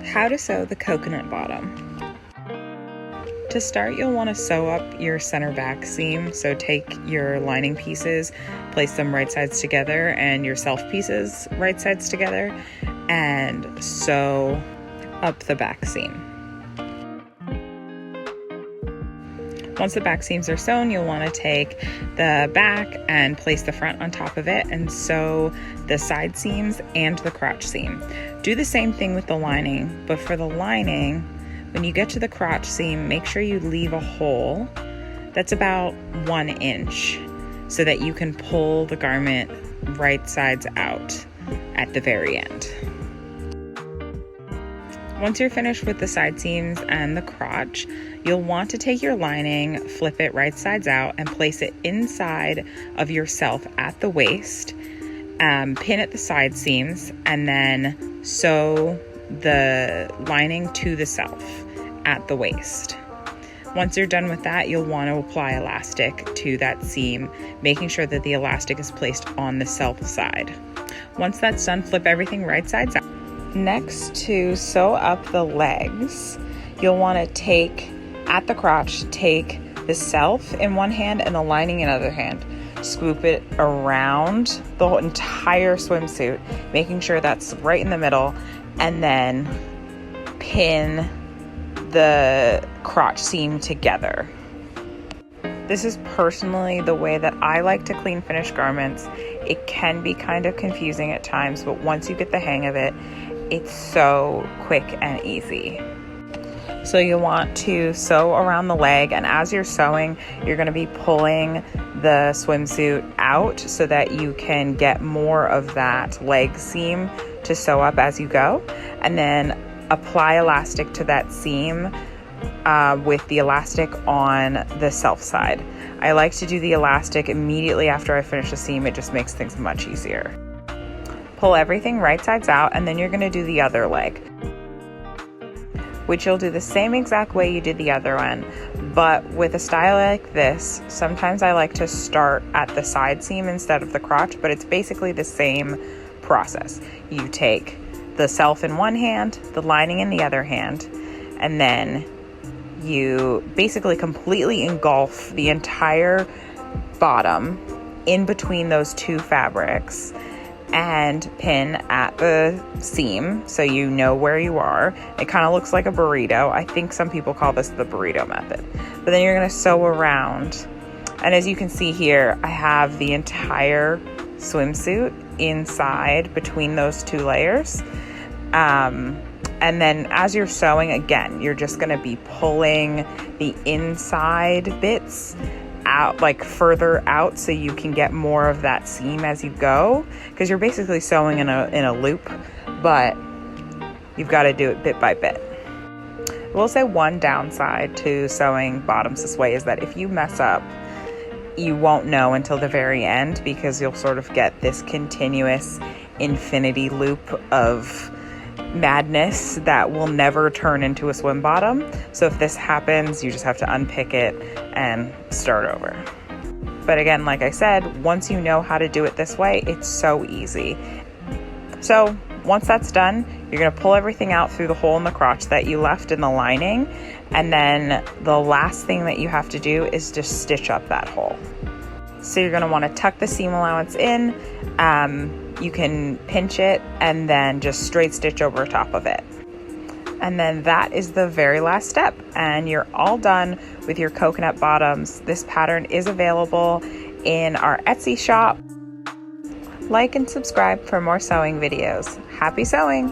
How to sew the coconut bottom. To start, you'll want to sew up your center back seam. So take your lining pieces, place them right sides together, and your self pieces right sides together, and sew up the back seam. Once the back seams are sewn, you'll want to take the back and place the front on top of it and sew the side seams and the crotch seam. Do the same thing with the lining, but for the lining, when you get to the crotch seam, make sure you leave a hole that's about 1 inch so that you can pull the garment right sides out at the very end. Once you're finished with the side seams and the crotch, you'll want to take your lining, flip it right sides out, and place it inside of yourself at the waist, pin at the side seams, and then sew the lining to the self at the waist. Once you're done with that, you'll want to apply elastic to that seam, making sure that the elastic is placed on the self side. Once that's done, flip everything right sides out. Next, to sew up the legs, you'll want to take, at the crotch, take the self in one hand and the lining in the other hand. Swoop it around the whole entire swimsuit, making sure that's right in the middle, and then pin the crotch seam together. This is personally the way that I like to clean finished garments. It can be kind of confusing at times, but once you get the hang of it, it's so quick and easy. So you want to sew around the leg, and as you're sewing, you're going to be pulling the swimsuit out so that you can get more of that leg seam to sew up as you go, and then apply elastic to that seam with the elastic on the self side. I like to do the elastic immediately after I finish the seam. It just makes things much easier. Pull everything right sides out, and then you're going to do the other leg, which you'll do the same exact way you did the other one, but with a style like this, sometimes I like to start at the side seam instead of the crotch, but it's basically the same process. You take the self in one hand, the lining in the other hand, and then you basically completely engulf the entire bottom in between those two fabrics and pin at the seam so you know where you are. It kind of looks like a burrito. I think some people call this the burrito method. But then you're going to sew around. And as you can see here, I have the entire swimsuit inside between those two layers. And then as you're sewing, again, you're just going to be pulling the inside bits out, like further out, so you can get more of that seam as you go, because you're basically sewing in a loop, but you've got to do it bit by bit. I will say one downside to sewing bottoms this way is that if you mess up, you won't know until the very end, because you'll sort of get this continuous infinity loop of madness that will never turn into a swim bottom. So if this happens, you just have to unpick it and start over. But again, like I said, once you know how to do it this way, it's so easy. So once that's done, you're going to pull everything out through the hole in the crotch that you left in the lining, and then the last thing that you have to do is just stitch up that hole. So you're going to want to tuck the seam allowance in. You can pinch it and then just straight stitch over top of it. And then that is the very last step, and you're all done with your coconut bottoms. This pattern is available in our Etsy shop. Like and subscribe for more sewing videos. Happy sewing!